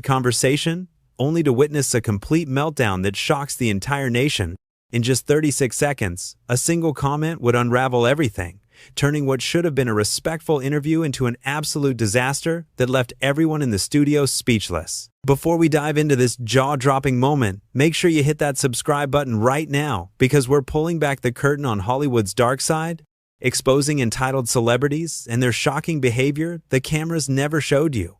conversation, only to witness a complete meltdown that shocks the entire nation. In just 36 seconds, a single comment would unravel everything, turning what should have been a respectful interview into an absolute disaster that left everyone in the studio speechless. Before we dive into this jaw-dropping moment, make sure you hit that subscribe button right now, because we're pulling back the curtain on Hollywood's dark side, exposing entitled celebrities and their shocking behavior the cameras never showed you.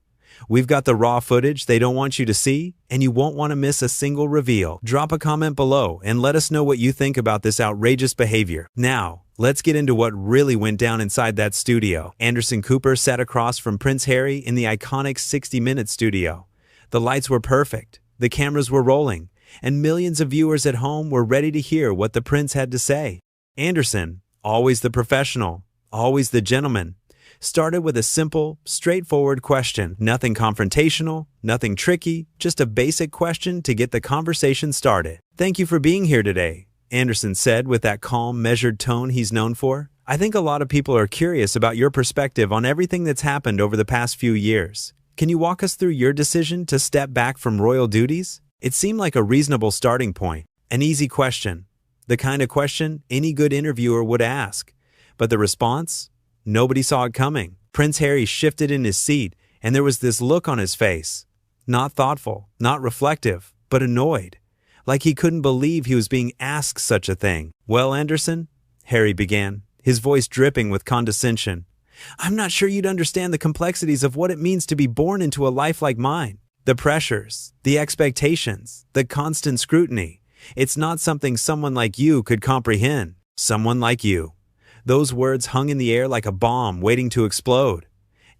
We've got the raw footage they don't want you to see, and you won't want to miss a single reveal. Drop a comment below and let us know what you think about this outrageous behavior. Now, let's get into what really went down inside that studio. Anderson Cooper sat across from Prince Harry in the iconic 60-minute studio. The lights were perfect, the cameras were rolling, and millions of viewers at home were ready to hear what the prince had to say. Anderson, always the professional, always the gentleman, started with a simple, straightforward question. Nothing confrontational, nothing tricky, just a basic question to get the conversation started. "Thank you for being here today," Anderson said with that calm, measured tone he's known for. "I think a lot of people are curious about your perspective on everything that's happened over the past few years. Can you walk us through your decision to step back from royal duties?" It seemed like a reasonable starting point, an easy question, the kind of question any good interviewer would ask. But the response? Nobody saw it coming. Prince Harry shifted in his seat, and there was this look on his face. Not thoughtful, not reflective, but annoyed. Like he couldn't believe he was being asked such a thing. "Well, Anderson," Harry began, his voice dripping with condescension, "I'm not sure you'd understand the complexities of what it means to be born into a life like mine. The pressures, the expectations, the constant scrutiny. It's not something someone like you could comprehend. Someone like you." Those words hung in the air like a bomb waiting to explode.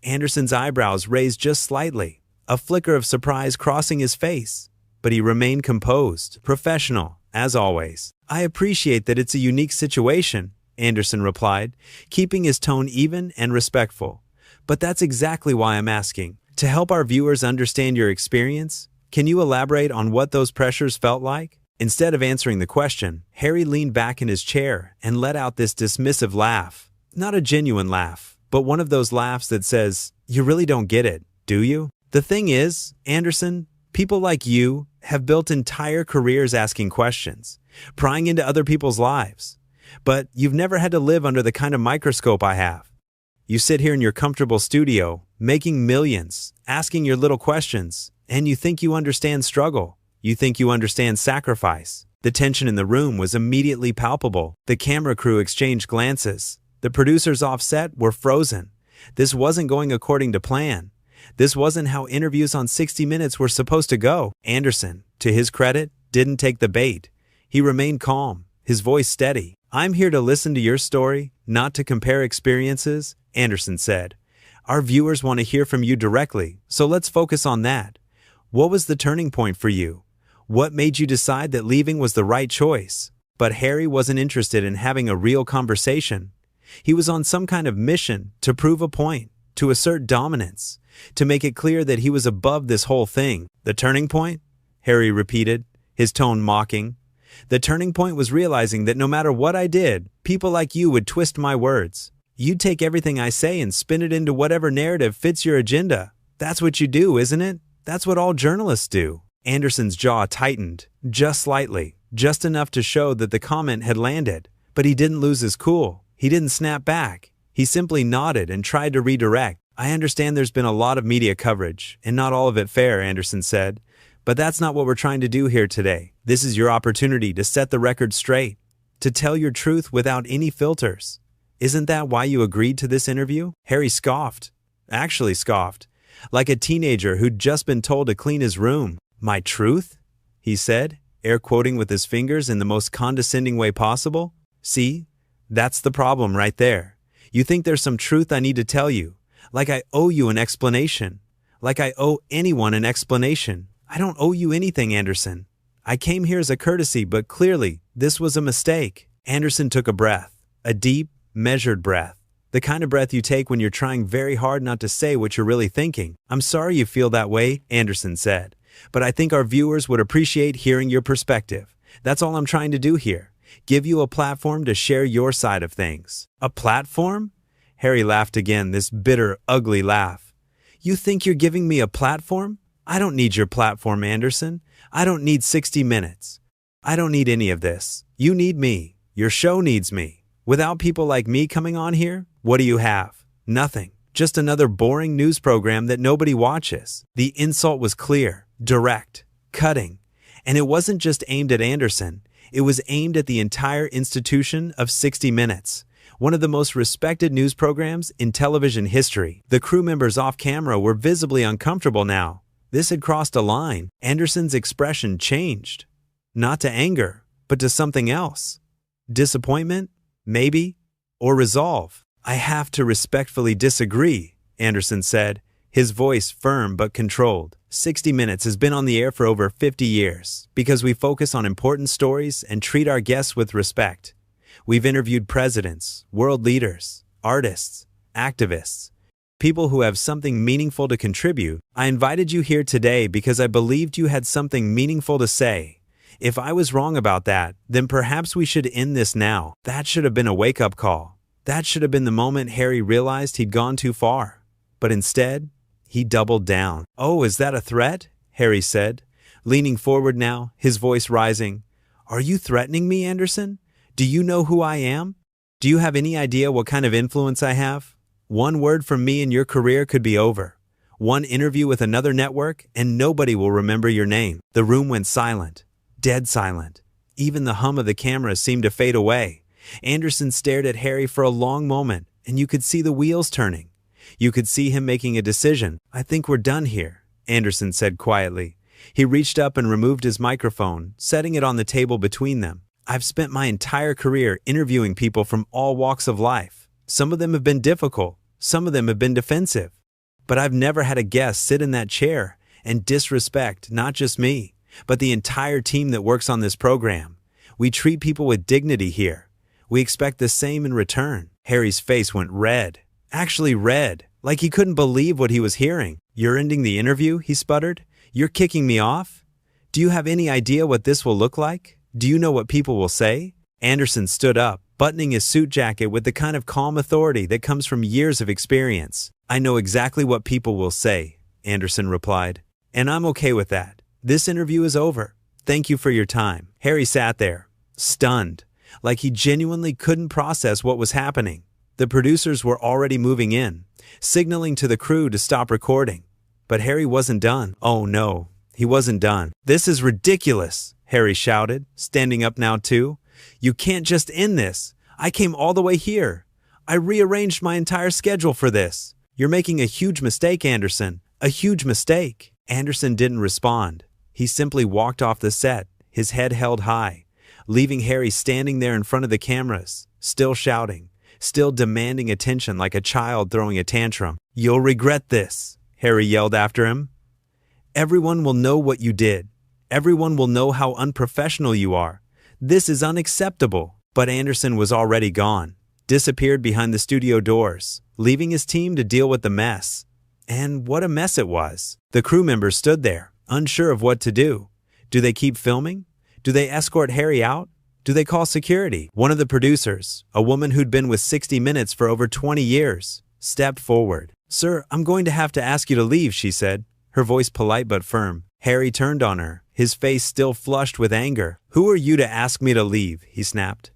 Anderson's eyebrows raised just slightly, a flicker of surprise crossing his face. But he remained composed, professional, as always. "I appreciate that it's a unique situation," Anderson replied, keeping his tone even and respectful. "But that's exactly why I'm asking. To help our viewers understand your experience, can you elaborate on what those pressures felt like?" Instead of answering the question, Harry leaned back in his chair and let out this dismissive laugh. Not a genuine laugh, but one of those laughs that says, "You really don't get it, do you?" "The thing is, Anderson, people like you have built entire careers asking questions, prying into other people's lives. But you've never had to live under the kind of microscope I have. You sit here in your comfortable studio, making millions, asking your little questions, and you think you understand struggle. You think you understand sacrifice." The tension in the room was immediately palpable. The camera crew exchanged glances. The producers off set were frozen. This wasn't going according to plan. This wasn't how interviews on 60 Minutes were supposed to go. Anderson, to his credit, didn't take the bait. He remained calm, his voice steady. "I'm here to listen to your story, not to compare experiences," Anderson said. "Our viewers want to hear from you directly, so let's focus on that. What was the turning point for you? What made you decide that leaving was the right choice?" But Harry wasn't interested in having a real conversation. He was on some kind of mission to prove a point, to assert dominance, to make it clear that he was above this whole thing. "The turning point?" Harry repeated, his tone mocking. "The turning point was realizing that no matter what I did, people like you would twist my words. You'd take everything I say and spin it into whatever narrative fits your agenda. That's what you do, isn't it? That's what all journalists do." Anderson's jaw tightened, just slightly, just enough to show that the comment had landed. But he didn't lose his cool. He didn't snap back. He simply nodded and tried to redirect. "I understand there's been a lot of media coverage, and not all of it fair," Anderson said. "But that's not what we're trying to do here today. This is your opportunity to set the record straight, to tell your truth without any filters. Isn't that why you agreed to this interview?" Harry scoffed. Actually scoffed. Like a teenager who'd just been told to clean his room. "My truth?" he said, air quoting with his fingers in the most condescending way possible. "See? That's the problem right there. You think there's some truth I need to tell you, like I owe you an explanation, like I owe anyone an explanation. I don't owe you anything, Anderson. I came here as a courtesy, but clearly, this was a mistake." Anderson took a breath, a deep, measured breath. The kind of breath you take when you're trying very hard not to say what you're really thinking. "I'm sorry you feel that way," Anderson said. "But I think our viewers would appreciate hearing your perspective. That's all I'm trying to do here. Give you a platform to share your side of things." "A platform?" Harry laughed again, this bitter, ugly laugh. "You think you're giving me a platform? I don't need your platform, Anderson. I don't need 60 minutes. I don't need any of this. You need me. Your show needs me. Without people like me coming on here, what do you have? Nothing. Just another boring news program that nobody watches. The insult was clear, direct, cutting. And it wasn't just aimed at Anderson. It was aimed at the entire institution of 60 Minutes, one of the most respected news programs in television history. The crew members off camera were visibly uncomfortable now. This had crossed a line. Anderson's expression changed. Not to anger, but to something else. Disappointment? Maybe? Or resolve? I have to respectfully disagree, Anderson said, his voice firm but controlled. 60 Minutes has been on the air for over 50 years because we focus on important stories and treat our guests with respect. We've interviewed presidents, world leaders, artists, activists, people who have something meaningful to contribute. I invited you here today because I believed you had something meaningful to say. If I was wrong about that, then perhaps we should end this now. That should have been a wake-up call. That should have been the moment Harry realized he'd gone too far. But instead, he doubled down. Oh, is that a threat? Harry said, leaning forward now, his voice rising. Are you threatening me, Anderson? Do you know who I am? Do you have any idea what kind of influence I have? One word from me and your career could be over. One interview with another network and nobody will remember your name. The room went silent, dead silent. Even the hum of the camera seemed to fade away. Anderson stared at Harry for a long moment, and you could see the wheels turning. You could see him making a decision. I think we're done here, Anderson said quietly. He reached up and removed his microphone, setting it on the table between them. I've spent my entire career interviewing people from all walks of life. Some of them have been difficult. Some of them have been defensive. But I've never had a guest sit in that chair and disrespect not just me, but the entire team that works on this program. We treat people with dignity here. We expect the same in return. Harry's face went red. Actually red, like he couldn't believe what he was hearing. You're ending the interview, he sputtered. You're kicking me off? Do you have any idea what this will look like? Do you know what people will say? Anderson stood up, buttoning his suit jacket with the kind of calm authority that comes from years of experience. I know exactly what people will say, Anderson replied. And I'm okay with that. This interview is over. Thank you for your time. Harry sat there, stunned, like he genuinely couldn't process what was happening. The producers were already moving in, signaling to the crew to stop recording. But Harry wasn't done. Oh no, he wasn't done. This is ridiculous, Harry shouted, standing up now too. You can't just end this. I came all the way here. I rearranged my entire schedule for this. You're making a huge mistake, Anderson. A huge mistake. Anderson didn't respond. He simply walked off the set, his head held high, leaving Harry standing there in front of the cameras, still shouting, still demanding attention like a child throwing a tantrum. You'll regret this, Harry yelled after him. Everyone will know what you did. Everyone will know how unprofessional you are. This is unacceptable. But Anderson was already gone, disappeared behind the studio doors, leaving his team to deal with the mess. And what a mess it was. The crew members stood there, unsure of what to do. Do they keep filming? Do they escort Harry out? Do they call security? One of the producers, a woman who'd been with 60 Minutes for over 20 years, stepped forward. Sir, I'm going to have to ask you to leave, she said, her voice polite but firm. Harry turned on her, his face still flushed with anger. Who are you to ask me to leave? He snapped.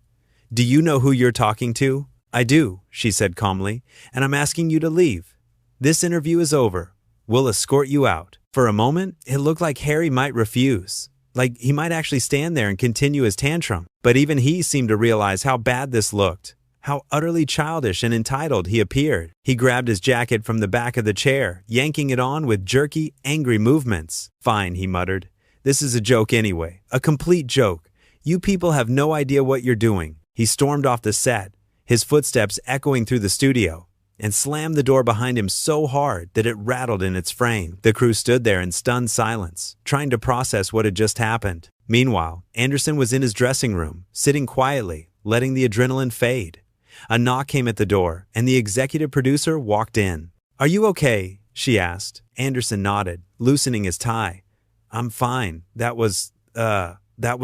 Do you know who you're talking to? I do, she said calmly, and I'm asking you to leave. This interview is over. We'll escort you out. For a moment, it looked like Harry might refuse. Like he might actually stand there and continue his tantrum. But even he seemed to realize how bad this looked, how utterly childish and entitled he appeared. He grabbed his jacket from the back of the chair, yanking it on with jerky, angry movements. Fine, he muttered. This is a joke anyway. A complete joke. You people have no idea what you're doing. He stormed off the set, his footsteps echoing through the studio, and slammed the door behind him so hard that it rattled in its frame. The crew stood there in stunned silence, trying to process what had just happened. Meanwhile, Anderson was in his dressing room, sitting quietly, letting the adrenaline fade. A knock came at the door, and the executive producer walked in. Are you okay? She asked. Anderson nodded, loosening his tie. I'm fine. That was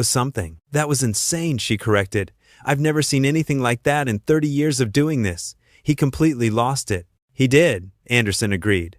something. That was insane, she corrected. I've never seen anything like that in 30 years of doing this. He completely lost it. He did, Anderson agreed.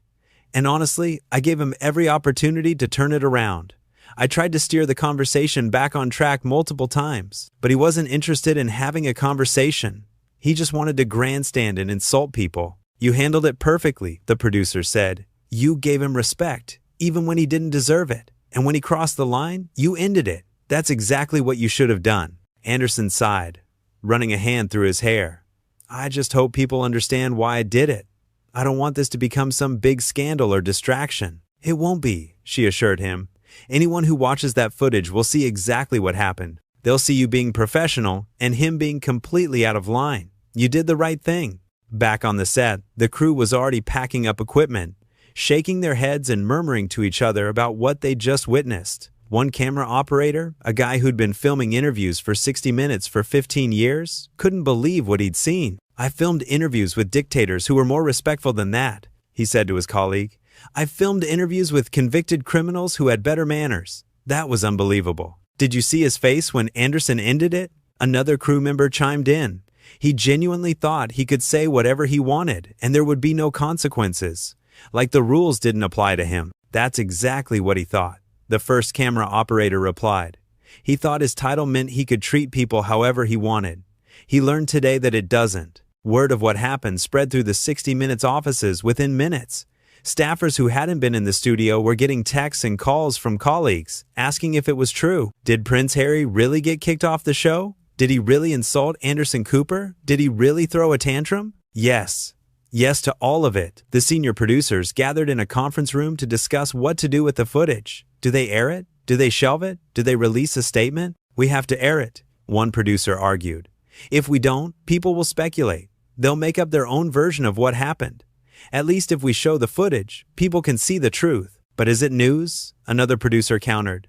And honestly, I gave him every opportunity to turn it around. I tried to steer the conversation back on track multiple times, but he wasn't interested in having a conversation. He just wanted to grandstand and insult people. You handled it perfectly, the producer said. You gave him respect, even when he didn't deserve it. And when he crossed the line, you ended it. That's exactly what you should have done. Anderson sighed, running a hand through his hair. I just hope people understand why I did it. I don't want this to become some big scandal or distraction. It won't be, she assured him. Anyone who watches that footage will see exactly what happened. They'll see you being professional and him being completely out of line. You did the right thing. Back on the set, the crew was already packing up equipment, shaking their heads and murmuring to each other about what they'd just witnessed. One camera operator, a guy who'd been filming interviews for 60 Minutes for 15 years, couldn't believe what he'd seen. I filmed interviews with dictators who were more respectful than that, he said to his colleague. I filmed interviews with convicted criminals who had better manners. That was unbelievable. Did you see his face when Anderson ended it? Another crew member chimed in. He genuinely thought he could say whatever he wanted and there would be no consequences. Like the rules didn't apply to him. That's exactly what he thought. The first camera operator replied. He thought his title meant he could treat people however he wanted. He learned today that it doesn't. Word of what happened spread through the 60 Minutes offices within minutes. Staffers who hadn't been in the studio were getting texts and calls from colleagues, asking if it was true. Did Prince Harry really get kicked off the show? Did he really insult Anderson Cooper? Did he really throw a tantrum? Yes. Yes to all of it. The senior producers gathered in a conference room to discuss what to do with the footage. Do they air it? Do they shelve it? Do they release a statement? We have to air it, one producer argued. If we don't, people will speculate. They'll make up their own version of what happened. At least if we show the footage, people can see the truth. But is it news? Another producer countered.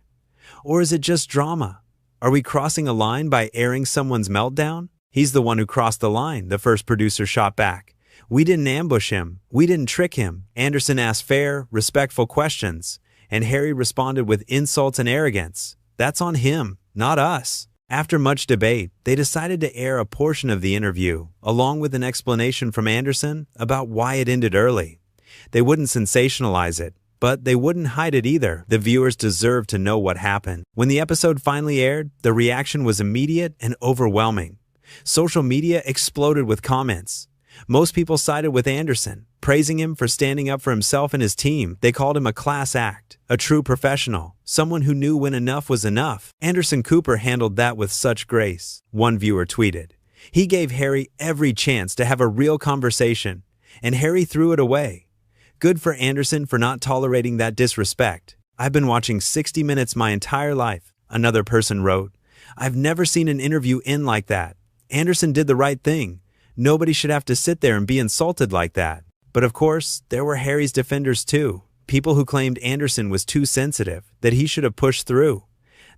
Or is it just drama? Are we crossing a line by airing someone's meltdown? He's the one who crossed the line, the first producer shot back. We didn't ambush him. We didn't trick him. Anderson asked fair, respectful questions, and Harry responded with insults and arrogance. That's on him, not us. After much debate, they decided to air a portion of the interview, along with an explanation from Anderson about why it ended early. They wouldn't sensationalize it, but they wouldn't hide it either. The viewers deserved to know what happened. When the episode finally aired, the reaction was immediate and overwhelming. Social media exploded with comments. Most people sided with Anderson, praising him for standing up for himself and his team. They called him a class act, a true professional, someone who knew when enough was enough. Anderson Cooper handled that with such grace, one viewer tweeted. He gave Harry every chance to have a real conversation, and Harry threw it away. Good for Anderson for not tolerating that disrespect. I've been watching 60 Minutes my entire life, another person wrote. I've never seen an interview end like that. Anderson did the right thing. Nobody should have to sit there and be insulted like that. But of course, there were Harry's defenders too. People who claimed Anderson was too sensitive, that he should have pushed through,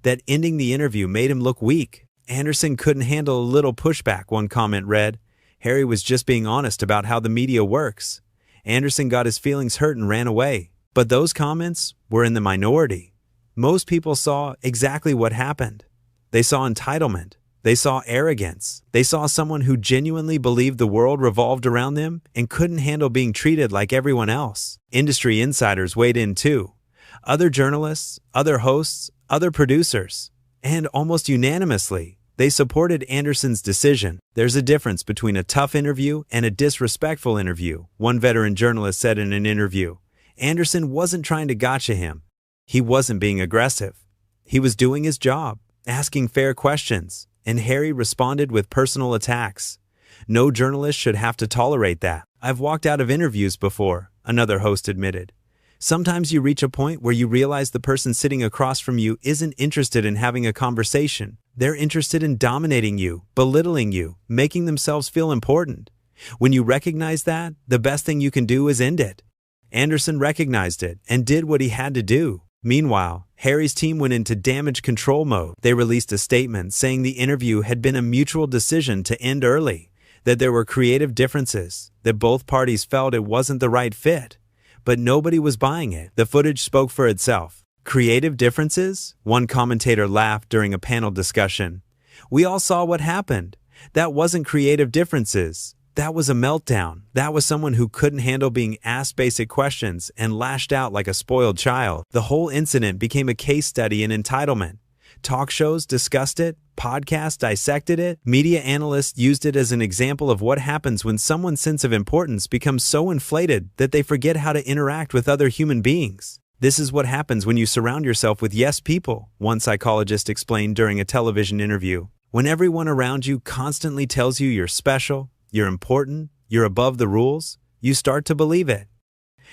that ending the interview made him look weak. Anderson couldn't handle a little pushback, one comment read. Harry was just being honest about how the media works. Anderson got his feelings hurt and ran away. But those comments were in the minority. Most people saw exactly what happened. They saw entitlement. They saw arrogance. They saw someone who genuinely believed the world revolved around them and couldn't handle being treated like everyone else. Industry insiders weighed in too. Other journalists, other hosts, other producers. And almost unanimously, they supported Anderson's decision. There's a difference between a tough interview and a disrespectful interview, one veteran journalist said in an interview. Anderson wasn't trying to gotcha him. He wasn't being aggressive. He was doing his job, asking fair questions. And Harry responded with personal attacks. No journalist should have to tolerate that. I've walked out of interviews before, another host admitted. Sometimes you reach a point where you realize the person sitting across from you isn't interested in having a conversation. They're interested in dominating you, belittling you, making themselves feel important. When you recognize that, the best thing you can do is end it. Anderson recognized it and did what he had to do. Meanwhile, Harry's team went into damage control mode. They released a statement saying the interview had been a mutual decision to end early, that there were creative differences, that both parties felt it wasn't the right fit. But nobody was buying it. The footage spoke for itself. Creative differences? One commentator laughed during a panel discussion. We all saw what happened. That wasn't creative differences. That was a meltdown. That was someone who couldn't handle being asked basic questions and lashed out like a spoiled child. The whole incident became a case study in entitlement. Talk shows discussed it, podcasts dissected it, media analysts used it as an example of what happens when someone's sense of importance becomes so inflated that they forget how to interact with other human beings. This is what happens when you surround yourself with yes people, one psychologist explained during a television interview. When everyone around you constantly tells you you're special, you're important, you're above the rules, you start to believe it.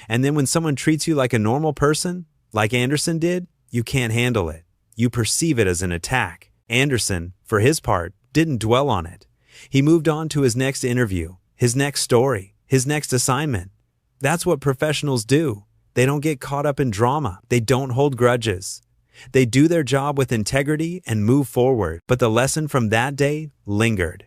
And then when someone treats you like a normal person, like Anderson did, you can't handle it. You perceive it as an attack. Anderson, for his part, didn't dwell on it. He moved on to his next interview, his next story, his next assignment. That's what professionals do. They don't get caught up in drama. They don't hold grudges. They do their job with integrity and move forward. But the lesson from that day lingered.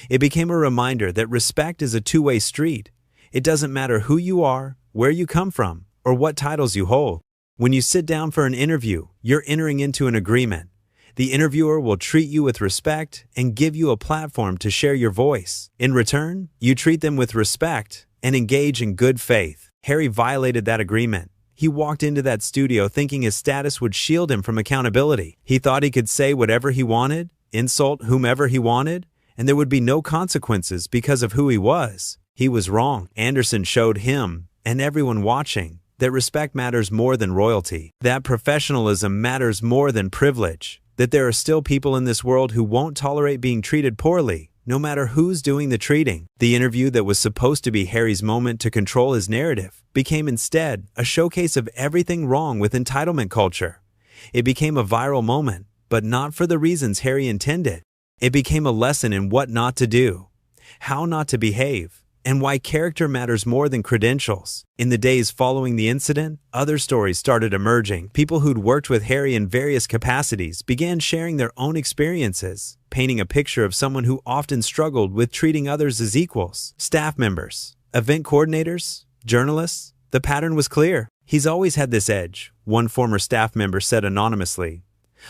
It became a reminder that respect is a two-way street. It doesn't matter who you are, where you come from, or what titles you hold. When you sit down for an interview, you're entering into an agreement. The interviewer will treat you with respect and give you a platform to share your voice. In return, you treat them with respect and engage in good faith. Harry violated that agreement. He walked into that studio thinking his status would shield him from accountability. He thought he could say whatever he wanted, insult whomever he wanted, and there would be no consequences because of who he was. He was wrong. Anderson showed him, and everyone watching, that respect matters more than royalty, that professionalism matters more than privilege, that there are still people in this world who won't tolerate being treated poorly, no matter who's doing the treating. The interview that was supposed to be Harry's moment to control his narrative became instead a showcase of everything wrong with entitlement culture. It became a viral moment, but not for the reasons Harry intended. It became a lesson in what not to do, how not to behave, and why character matters more than credentials. In the days following the incident, other stories started emerging. People who'd worked with Harry in various capacities began sharing their own experiences, painting a picture of someone who often struggled with treating others as equals. Staff members, event coordinators, journalists, the pattern was clear. He's always had this edge, one former staff member said anonymously.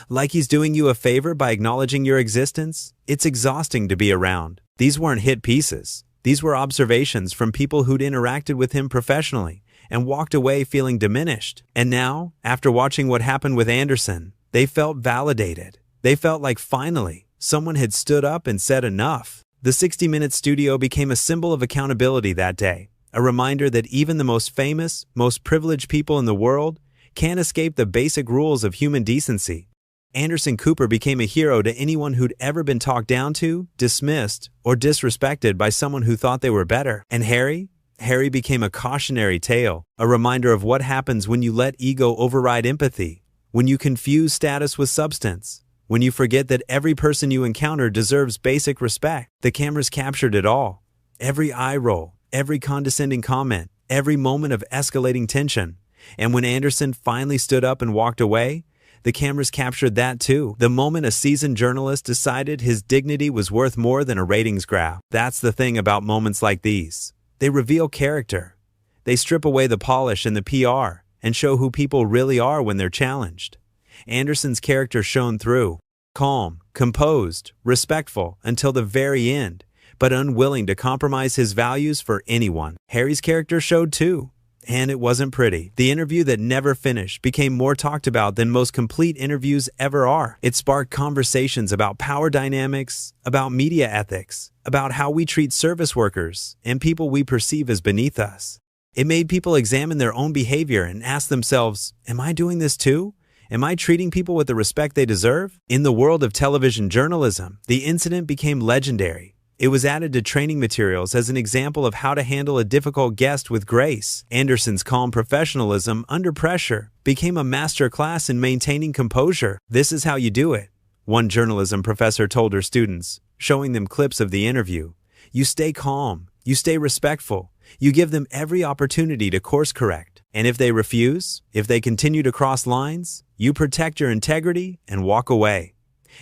Like he's doing you a favor by acknowledging your existence? It's exhausting to be around. These weren't hit pieces. These were observations from people who'd interacted with him professionally and walked away feeling diminished. And now, after watching what happened with Anderson, they felt validated. They felt like finally, someone had stood up and said enough. The 60-minute studio became a symbol of accountability that day, a reminder that even the most famous, most privileged people in the world can't escape the basic rules of human decency. Anderson Cooper became a hero to anyone who'd ever been talked down to, dismissed, or disrespected by someone who thought they were better. And Harry became a cautionary tale, a reminder of what happens when you let ego override empathy, when you confuse status with substance, when you forget that every person you encounter deserves basic respect. The cameras captured it all. Every eye roll, every condescending comment, every moment of escalating tension. And when Anderson finally stood up and walked away, the cameras captured that too. The moment a seasoned journalist decided his dignity was worth more than a ratings grab. That's the thing about moments like these. They reveal character. They strip away the polish and the PR and show who people really are when they're challenged. Anderson's character shone through. Calm, composed, respectful until the very end, but unwilling to compromise his values for anyone. Harry's character showed too. And it wasn't pretty. The interview that never finished became more talked about than most complete interviews ever are. It sparked conversations about power dynamics, about media ethics, about how we treat service workers and people we perceive as beneath us. It made people examine their own behavior and ask themselves, am I doing this too? Am I treating people with the respect they deserve? In the world of television journalism, the incident became legendary. It was added to training materials as an example of how to handle a difficult guest with grace. Anderson's calm professionalism under pressure became a master class in maintaining composure. This is how you do it, one journalism professor told her students, showing them clips of the interview. You stay calm, you stay respectful, you give them every opportunity to course correct. And if they refuse, if they continue to cross lines, you protect your integrity and walk away.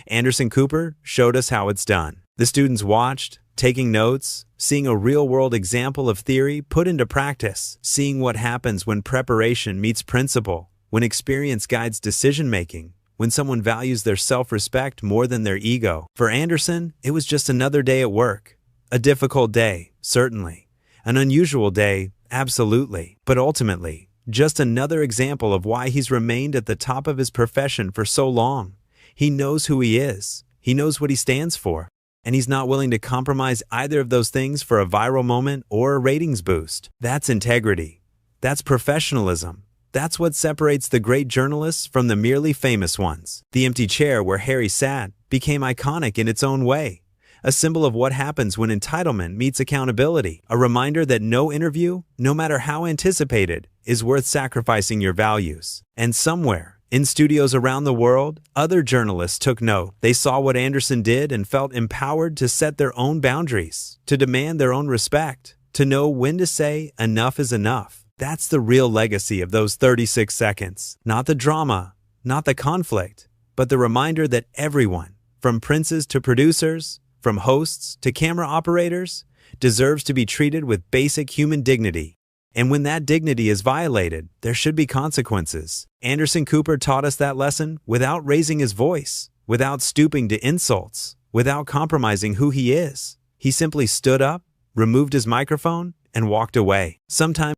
Anderson Cooper showed us how it's done. The students watched, taking notes, seeing a real-world example of theory put into practice, seeing what happens when preparation meets principle, when experience guides decision-making, when someone values their self-respect more than their ego. For Anderson, it was just another day at work, A difficult day, certainly. An unusual day, absolutely. But ultimately, just another example of why he's remained at the top of his profession for so long. He knows who he is. He knows what he stands for. And he's not willing to compromise either of those things for a viral moment or a ratings boost. That's integrity. That's professionalism. That's what separates the great journalists from the merely famous ones. The empty chair where Harry sat became iconic in its own way. A symbol of what happens when entitlement meets accountability. A reminder that no interview, no matter how anticipated, is worth sacrificing your values. And somewhere, in studios around the world, other journalists took note. They saw what Anderson did and felt empowered to set their own boundaries, to demand their own respect, to know when to say enough is enough. That's the real legacy of those 36 seconds. Not the drama, not the conflict, but the reminder that everyone, from princes to producers, from hosts to camera operators, deserves to be treated with basic human dignity. And when that dignity is violated, there should be consequences. Anderson Cooper taught us that lesson without raising his voice, without stooping to insults, without compromising who he is. He simply stood up, removed his microphone, and walked away. Sometimes